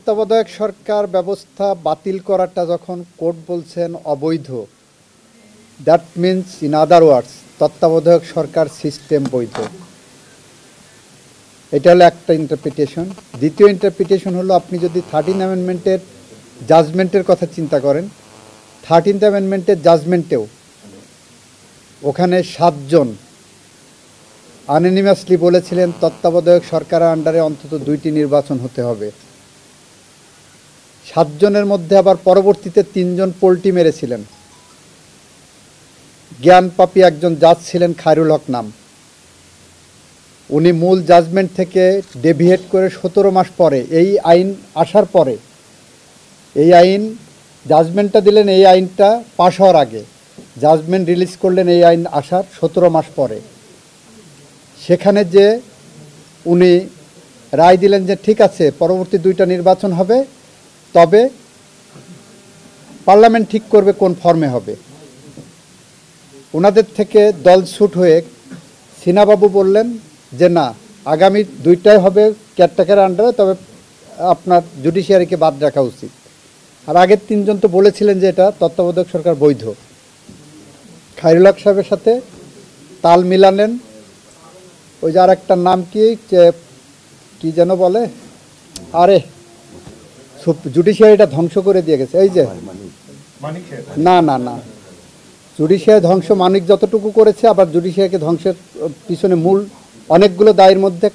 তত্ত্বাবধায়ক সরকার ব্যবস্থা বাতিল করাটা যখন কোর্ট বলছেন অবৈধ, দ্যাট মিনস ইন আদার ওয়ার্ডস তত্ত্বাবধায়ক সরকার সিস্টেম বৈধ। এটা হলো একটা ইন্টারপ্রিটেশন। দ্বিতীয় ইন্টারপ্রিটেশন হলো, আপনি যদি 13 অ্যামেন্ডমেন্টের জাজমেন্টের কথা চিন্তা করেন, 13th অ্যামেন্ডমেন্টের জাজমেন্টেও ওখানে 7 জন আনঅ্যানিমাসলি বলেছিলেন তত্ত্বাবধায়ক সরকারের আন্ডারে অন্তত 2টি নির্বাচন হতে হবে। 7 জনের মধ্যে আবার পরবর্তীতে 3 জন পোল্টি মেরেছিলেন। জ্ঞানপাপী একজন জাজ ছিলেন, খায়রুল হক নাম। উনি মূল জাজমেন্ট থেকে ডেভিয়েট করে 17 মাস পরে এই আইন আসার পরে, এই আইন জাজমেন্টটা দিলেন এই আইনটা পাশ হওয়ার আগে, জাজমেন্ট রিলিজ করলেন এই আইন আসার 17 মাস পরে। সেখানে যে উনি রায় দিলেন যে ঠিক আছে পরবর্তী 2টা নির্বাচন হবে, তবে পার্লামেন্ট ঠিক করবে কোন ফর্মে হবে। ওনাদের থেকে দল ছুট হয়ে সিনাবাবু বললেন যে না, আগামী 2টাই হবে কেয়ারটেকারের আন্ডারে, তবে আপনার জুডিশিয়ারিকে বাদ রাখা উচিত। আর আগের 3 জন তো বলেছিলেন যে এটা তত্ত্বাবধায়ক সরকার বৈধ। খায়রুল হক সাহেবের সাথে তাল মিলালেন ওই যে আর একটা নাম কি যেন বলে, আরে জুডিশিয়ারিটা ধ্বংস করে দিয়ে গেছে, এই যে না না না, জুডিশিয়ারি ধ্বংস মানিক যতটুকু করেছে, আবার জুডিশিয়ারিকে ধ্বংসের পিছনে মূল অনেকগুলো দায়ের মধ্যে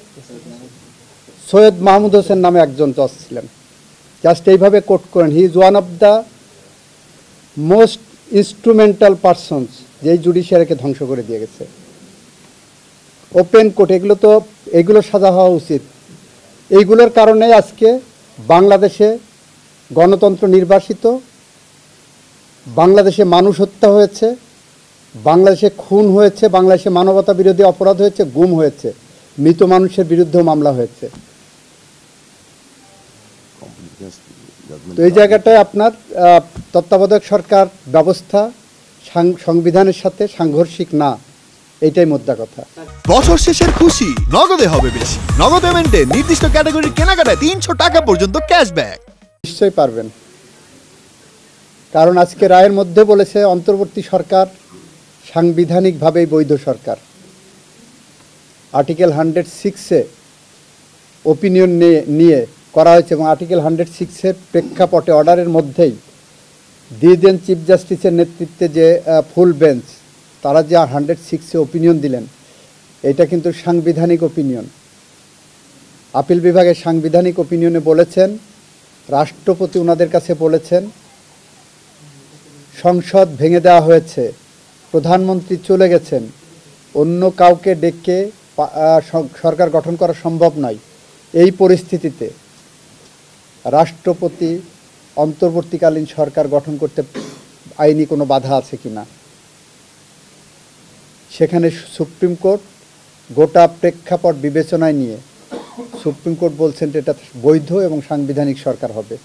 সৈয়দ মাহমুদ হোসেন নামে একজন জজ ছিলেন। জাস্ট এইভাবে কোট করেন, he is one of the most instrumental persons, যেই জুডিশিয়ারিকে ধ্বংস করে দিয়ে গেছে। ওপেন কোর্ট, এগুলো সাজা হওয়া উচিত। এইগুলোর কারণে আজকে বাংলাদেশে গণতন্ত্র নির্বাসিত, বাংলাদেশে মানুষ হত্যা হয়েছে, বাংলাদেশে খুন হয়েছে, বাংলাদেশে মানবতা বিরোধী অপরাধ হয়েছে, গুম হয়েছে, মৃত মানুষের বিরুদ্ধেও মামলা হয়েছে। তো এই জায়গাটায় আপনার তত্ত্বাবধায়ক সরকার ব্যবস্থা সংবিধানের সাথে সাংঘর্ষিক না, এইটাই মোদ্দা কথা। বছর শেষের খুশি নগদে হবে বেশি। নগদ পেমেন্টে নির্দিষ্ট ক্যাটাগরির কেনাকাটায় 300 টাকা পর্যন্ত ক্যাশব্যাক। নিশ্চয়ই পারবেন, কারণ আজকে রায়ের মধ্যে বলেছে অন্তর্বর্তী সরকার সাংবিধানিকভাবেই বৈধ সরকার। আর্টিকেল 106-এ ওপিনিয়ন নিয়ে করা হয়েছে, এবং আর্টিকেল 106-এর প্রেক্ষাপটে অর্ডারের মধ্যেই দিয়েছেন চিফ জাস্টিসের নেতৃত্বে যে ফুল বেঞ্চ, তারা যে 106-এ ওপিনিয়ন দিলেন, এটা কিন্তু সাংবিধানিক ওপিনিয়ন। আপিল বিভাগের সাংবিধানিক ওপিনিয়নে বলেছেন, রাষ্ট্রপতি ওনাদের কাছে বলেছেন সংসদ ভেঙে দেওয়া হয়েছে, প্রধানমন্ত্রী চলে গেছেন, অন্য কাউকে ডেকে সরকার গঠন করা সম্ভব নয়। এই পরিস্থিতিতে রাষ্ট্রপতি অন্তর্বর্তীকালীন সরকার গঠন করতে আইনি কোনো বাধা আছে কিনা, সেখানে সুপ্রিম কোর্ট গোটা প্রেক্ষাপট বিবেচনায় নিয়ে সুপ্রিম কোর্ট বলছেন যে এটা বৈধ এবং সাংবিধানিক সরকার হবে।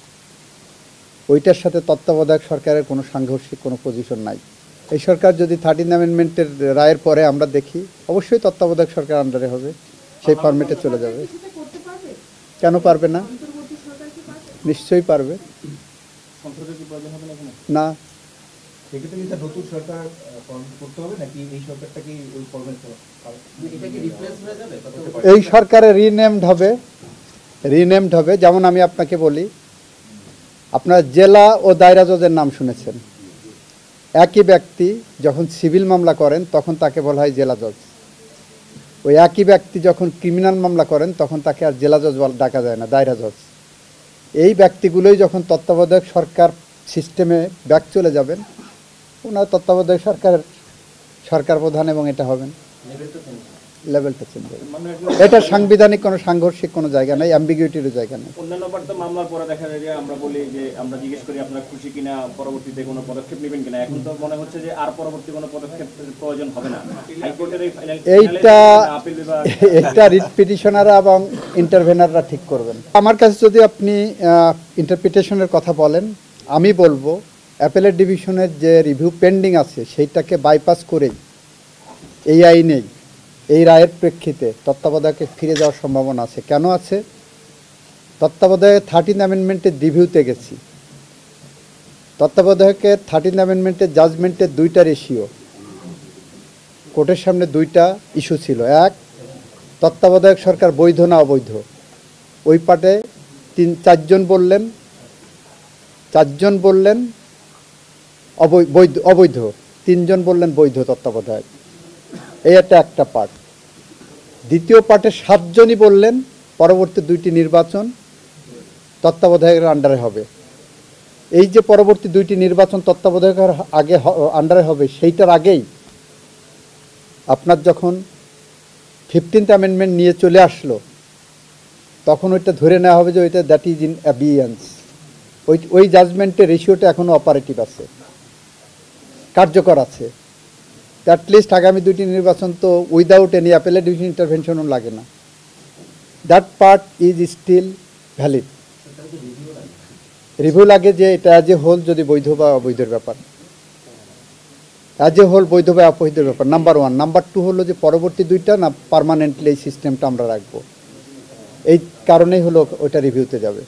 ওইটার সাথে তত্ত্বাবধায়ক সরকারের কোনো সাংঘর্ষিক কোনো পজিশন নাই। এই সরকার যদি 13 অ্যামেন্ডমেন্টের রায়ের পরে আমরা দেখি, অবশ্যই তত্ত্বাবধায়ক সরকার আন্ডারে হবে, সেই ফরম্যাটে চলে যাবে। কেন পারবে না? নিশ্চয়ই পারবে। না, এই সরকারে রিনেমড হবে। যেমন আমি আপনাকে বলি, আপনারা জেলা ও দায়রা জজের নাম শুনেছেন। একই ব্যক্তি যখন সিভিল মামলা করেন তখন তাকে বলা হয় জেলা জজ, ওই একই ব্যক্তি যখন ক্রিমিনাল মামলা করেন তখন তাকে আর জেলা জজ ডাকা যায় না, দায়রা জজ। এই ব্যক্তিগুলোই যখন তত্ত্বাবধায়ক সরকার সিস্টেমে ব্যাক চলে যাবেন, ওনার তত্ত্বাবধায়ক সরকার প্রধান, এবং এটা হবেন, লেভেলটা চেঞ্জ হবে। এটা সাংবিধানিক কোনো সাংঘর্ষিক কোনো জায়গা নেই, অ্যাম্বিগুইটিরও জায়গা নেই। অন্যান্য মামলার পরে দেখা যায় যে আমরা বলি যে আমরা জিজ্ঞেস করি আপনারা খুশি কিনা, পরবর্তীতে কোনো পদক্ষেপ নেবেন কিনা। এখন তো মনে হচ্ছে যে আর পরবর্তী কোনো পদক্ষেপ প্রয়োজন হবে না। হাইকোর্টের এইটা রিট পিটিশনাররা এবং ইন্টারভেনাররা ঠিক করবেন। আমার কাছে যদি আপনি ইন্টারপ্রিটেশনের কথা বলেন, আমি বলবো অ্যাপেলেট ডিভিশনের যে রিভিউ পেন্ডিং আছে সেইটাকে বাইপাস করেই এই আইনেই এই রায়ের প্রেক্ষিতে তত্ত্বাবধায়কে ফিরে যাওয়ার সম্ভাবনা আছে। কেন আছে? তত্ত্বাবধায়ক 13 অ্যামেন্ডমেন্টের রিভিউতে গেছি। তত্ত্বাবধায়কের 13 অ্যামেন্ডমেন্টের জাজমেন্টের 2টা রেশিও, কোর্টের সামনে 2টা ইস্যু ছিল। এক, তত্ত্বাবধায়ক সরকার বৈধ না অবৈধ। ওই পার্টে 4জন বললেন অবৈধ, 3জন বললেন বৈধ তত্ত্বাবধায়ক। এই একটা পার্ট। দ্বিতীয় পার্টে 7জনই বললেন পরবর্তী 2টি নির্বাচন তত্ত্বাবধায়কের আন্ডারে হবে। এই যে পরবর্তী 2টি নির্বাচন তত্ত্বাবধায়কের আগে আন্ডারে হবে, সেইটার আগেই আপনার যখন 15th অ্যামেন্ডমেন্ট নিয়ে চলে আসলো, তখন ওইটা ধরে নেওয়া হবে যে ওইটা দ্যাট ইজ ইন অ্যাবিয়েন্স। ওই জাজমেন্টের রেশিওটা এখনও অপারেটিভ আছে, কার্যকর আছে। অ্যাটলিস্ট আগামী 2টি নির্বাচন তো উইদাউট এনি অ্যাপেলেট ডিভিশন ইন্টারভেনশনও লাগে না। That part is still valid. Review লাগে যে এটা অ্যাজ এ হোল যদি বৈধ বা অবৈধের ব্যাপার, অ্যাজ এ হোল বৈধ বা অবৈধের ব্যাপার, নাম্বার 1। নাম্বার 2 হলো যে পরবর্তী 2টা না পার্মানেন্টলি এই সিস্টেমটা আমরা রাখবো। এই কারণেই হলো ওটা রিভিউতে যাবে।